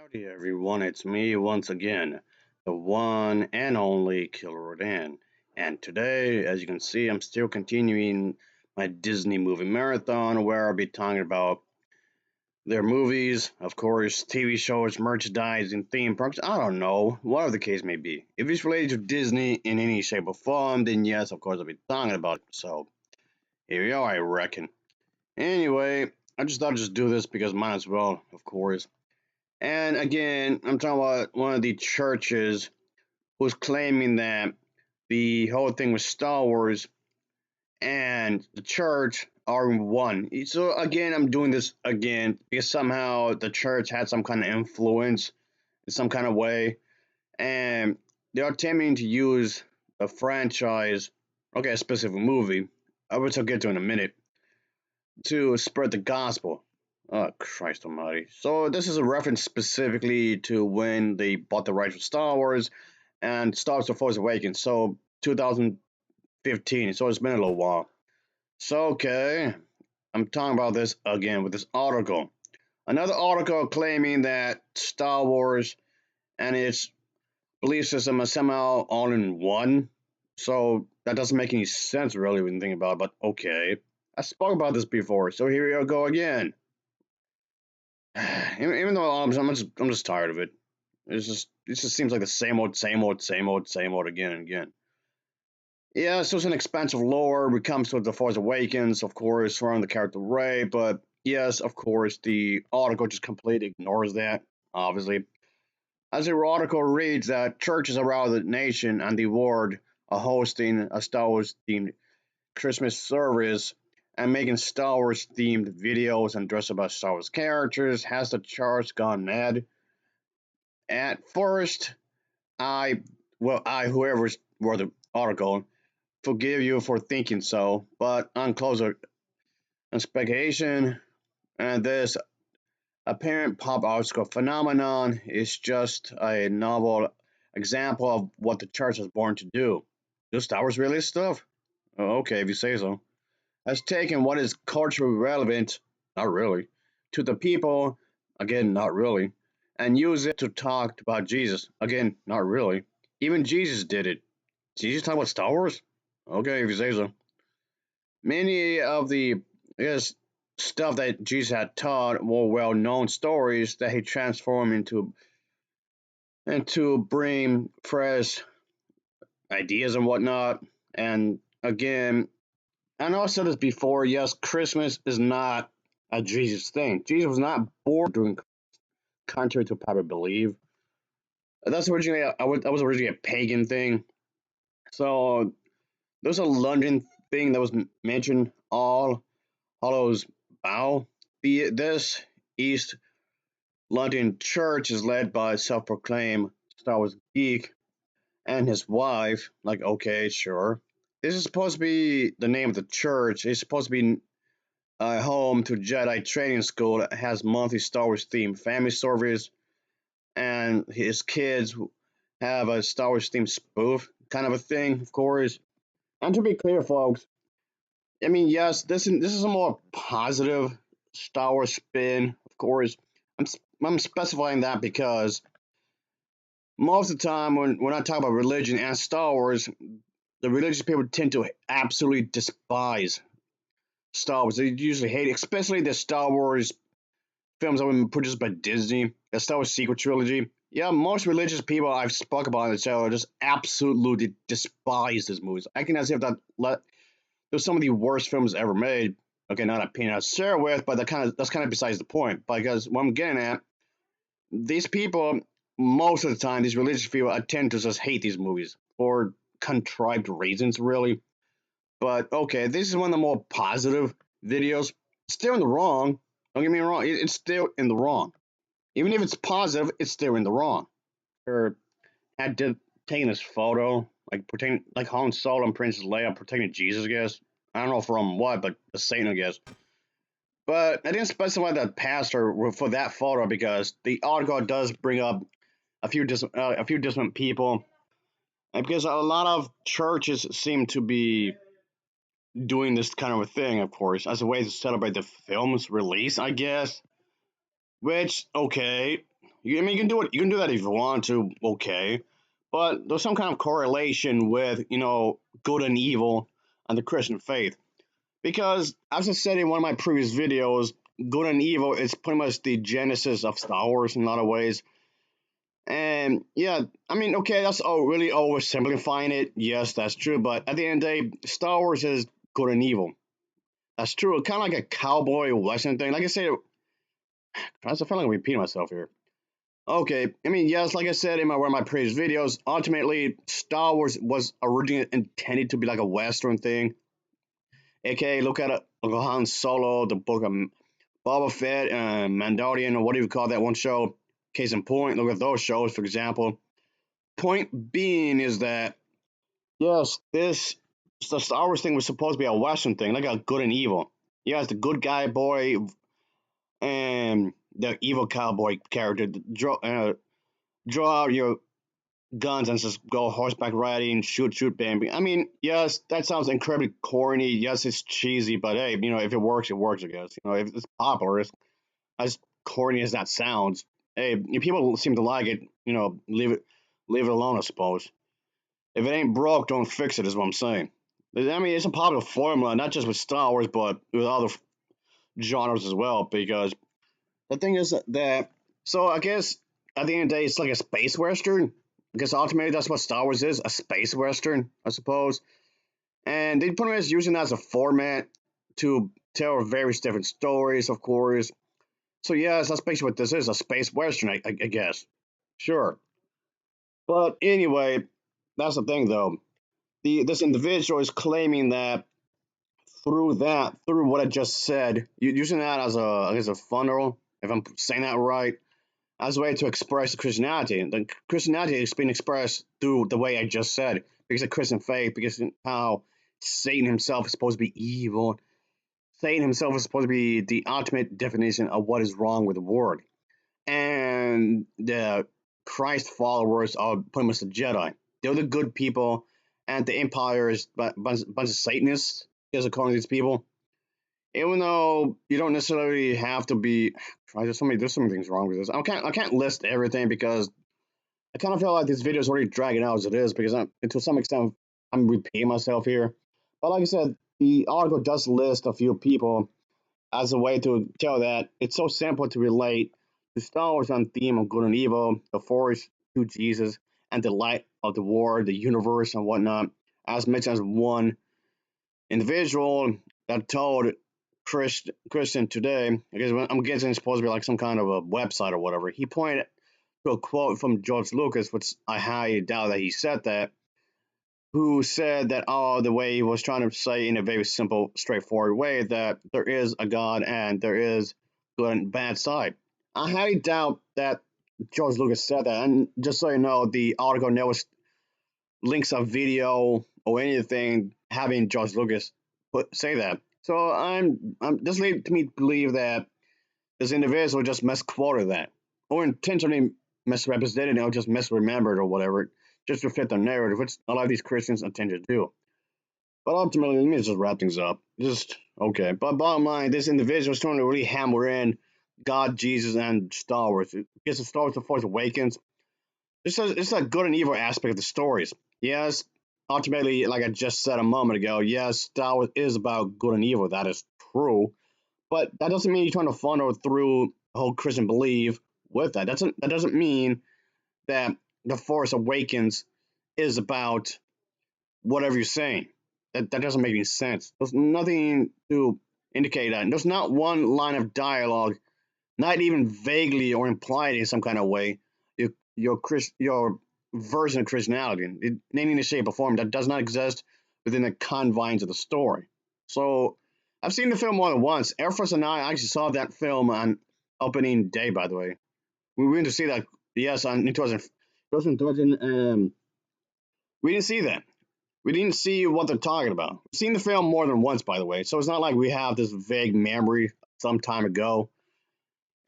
Howdy everyone, it's me once again, the one and only Killer Dan. And today, as you can see, I'm still continuing my Disney movie marathon where I'll be talking about their movies, of course, TV shows, merchandising, theme parks, I don't know, whatever the case may be. If it's related to Disney in any shape or form, then yes, of course, I'll be talking about it. So, here we are, I reckon. Anyway, I just thought I'd just do this because might as well, of course. And again, I'm talking about one of the churches who's claiming that the whole thing with Star Wars and the church are one. So again, I'm doing this again because somehow the church had some kind of influence in some kind of way, and they're attempting to use a franchise, okay, a specific movie, which I'll get to in a minute, to spread the gospel. Oh, Christ Almighty! So this is a reference specifically to when they bought the rights for Star Wars and Star Wars: The Force Awakens. So 2015. So it's been a little while. So okay, I'm talking about this again with this article. Another article claiming that Star Wars and its belief system are somehow all in one. So that doesn't make any sense really when you think about it. But okay, I spoke about this before. So here we go again. Even though I'm just tired of it. It just seems like the same old, same old, same old, same old again and again. Yeah, so it's an expansive lore. We comes with the Force Awakens, of course, around the character Rey, but yes, of course, the article just completely ignores that. Obviously, as the article reads that churches around the nation and the world are hosting a Star Wars themed Christmas service and making Star Wars themed videos and dress about Star Wars characters. Has the church gone mad? At first, I, whoever wrote the article, forgive you for thinking so, but on closer inspection, and this apparent pop article phenomenon is just a novel example of what the church was born to do. Do Star Wars really stuff? Oh, okay, if you say so. Has taken what is culturally relevant, not really, to the people, again, not really, and use it to talk about Jesus, again, not really. Even Jesus did it. Jesus talk about Star Wars? Okay, if you say so. Many of the yes, stuff that Jesus had taught were well known stories that he transformed into bring fresh ideas and whatnot. And again, I know I said this before, yes, Christmas is not a Jesus thing. Jesus was not born doing contrary to popular belief. That's originally I was originally a pagan thing. So there's a London thing that was mentioned all Hollows Bow. This East London church is led by self-proclaimed Star Wars geek and his wife. Like, okay, sure. This is supposed to be the name of the church. It's supposed to be a home to Jedi training school that has monthly Star Wars themed family service, and his kids have a Star Wars themed spoof kind of a thing, of course. And to be clear, folks, I mean, yes, this is a more positive Star Wars spin, of course. I'm specifying that because most of the time when I talk about religion and Star Wars, the religious people tend to absolutely despise Star Wars. They usually hate it, especially the Star Wars films that were produced by Disney, the Star Wars sequel trilogy. Yeah, most religious people I've spoke about on the show just absolutely despise these movies. I can as if that they're some of the worst films ever made. Okay, not an opinion I share with, but that's kind of besides the point. Because what I'm getting at, these people, most of the time, these religious people, I tend to just hate these movies for contrived reasons, really. But okay, this is one of the more positive videos. Still in the wrong. Don't get me wrong. It's still in the wrong. Even if it's positive, it's still in the wrong. Or had taking this photo, like protecting, like Han Solo and Princess Leia protecting Jesus, I guess. I don't know from what, but the Satan, I guess. But I didn't specify the pastor for that photo because the article does bring up a few different people, and because a lot of churches seem to be doing this kind of a thing, of course, as a way to celebrate the film's release, I guess. Which, okay, I mean, you can do it. You can do that if you want to. Okay, but there's some kind of correlation with good and evil and the Christian faith. Because as I said in one of my previous videos, good and evil is pretty much the genesis of Star Wars in a lot of ways. And yeah, I mean, okay, that's really oversimplifying it. Yes, that's true. But at the end of the day, Star Wars is good and evil. That's true. Kind of like a cowboy western thing. Like I said, I feel like I'm repeating myself here. Okay, I mean, yes, like I said in one of my previous videos, ultimately, Star Wars was originally intended to be like a western thing. AKA, look at it, look at Han Solo, the book of Boba Fett, Mandalorian, or whatever you call that one show. Case in point, look at those shows, for example. Point being is that, yes, the Star Wars thing was supposed to be a Western thing, like a good and evil. Yes, the good guy boy and the evil cowboy character draw out your guns and just go horseback riding, shoot, bam. I mean, yes, that sounds incredibly corny. Yes, it's cheesy, but hey, if it works, it works. I guess if it's popular, as corny as that sounds, hey, if people seem to like it. Leave it alone. I suppose. If it ain't broke, don't fix it. Is what I'm saying. I mean, it's a popular formula, not just with Star Wars, but with other genres as well. Because the thing is that, so I guess at the end of the day, it's like a space western. Because ultimately, that's what Star Wars is, a space western, I suppose. And they pretty much using that as a format to tell various different stories, of course. So yes, that's basically what this is, a space western, I guess. Sure. But anyway, that's the thing though. This individual is claiming that through what I just said, using that as a funnel, if I'm saying that right, as a way to express Christianity. The Christianity is being expressed through the way I just said, because of Christian faith, because of how Satan himself is supposed to be evil. Satan himself is supposed to be the ultimate definition of what is wrong with the world. And the Christ followers are pretty much the Jedi. They're the good people, and the Empire is a bunch of Satanists, as according to these people. Even though you don't necessarily have to be, there's so many things wrong with this. I can't list everything because I kind of feel like this video is already dragging out as it is because to some extent I'm repeating myself here. But like I said, the article does list a few people as a way to tell that it's so simple to relate the Star Wars on theme of good and evil, the Force to Jesus, and the light of the world, the universe, and whatnot, as mentioned as one individual that told Christian today, because I'm guessing it's supposed to be like some kind of a website or whatever. He pointed to a quote from George Lucas, which I highly doubt that he said that, who said that the way he was trying to say in a very simple, straightforward way that there is a God and there is good and bad side. I highly doubt that George Lucas said that. And just so you know, the article never links a video or anything having George Lucas say that. So I'm this leads me to believe that this individual just misquoted that, or intentionally misrepresented it, or just misremembered or whatever, just to fit the narrative, which a lot of these Christians intend to do. But ultimately, let me just wrap things up. Just okay. But bottom line, this individual is trying to really hammer in God, Jesus, and Star Wars. Because the Star Wars, The Force Awakens, it's a good and evil aspect of the stories. Yes, ultimately, like I just said a moment ago, yes, Star Wars is about good and evil. That is true. But that doesn't mean you're trying to funnel through the whole Christian belief with that. That doesn't mean that The Force Awakens is about whatever you're saying. That doesn't make any sense. There's nothing to indicate that. There's not one line of dialogue, not even vaguely or implied in some kind of way, your version of Christianity, in any shape or form, that does not exist within the confines of the story. So I've seen the film more than once. Air Force and I actually saw that film on opening day, by the way. We went to see that, yes, on 2000, we didn't see that. We didn't see what they're talking about. We've seen the film more than once, by the way, so it's not like we have this vague memory some time ago.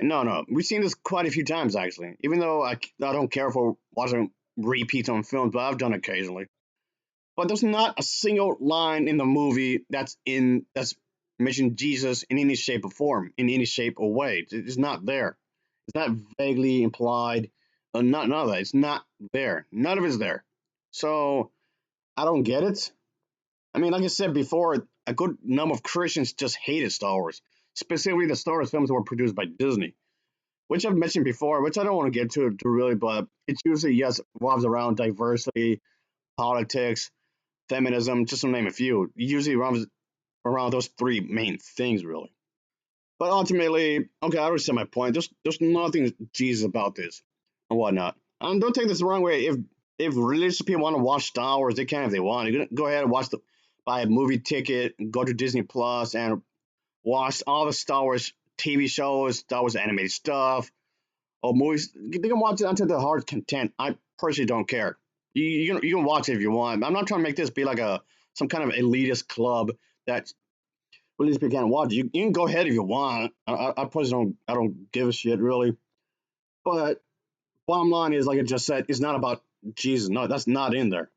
No, no, we've seen this quite a few times actually. Even though I don't care for watching repeats on films, but I've done it occasionally. But there's not a single line in the movie that's mentioned Jesus in any shape or form, in any shape or way. It's not there. It's not vaguely implied. Not none of that. It's not there. None of it's there. So I don't get it. I mean, like I said before, a good number of Christians just hated Star Wars, specifically the Star Wars films that were produced by Disney, which I've mentioned before, which I don't want to get to really, but it's usually, yes, revolves around diversity, politics, feminism, just to name a few. Usually revolves around those three main things, really. But ultimately, okay, I already said my point. There's nothing Jesus about this and whatnot. Don't take this the wrong way. If religious people want to watch Star Wars, they can if they want. You can go ahead and buy a movie ticket, go to Disney Plus, and watch all the Star Wars TV shows, Star Wars animated stuff, or movies. They can watch it until the heart's content. I personally don't care. You can watch it if you want. I'm not trying to make this be like a some kind of elitist club that religious people can't watch. You can go ahead if you want. I personally don't give a shit really. But bottom line is, like I just said, it's not about Jesus. No, that's not in there.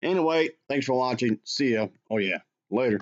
Anyway, thanks for watching. See ya. Oh yeah, later.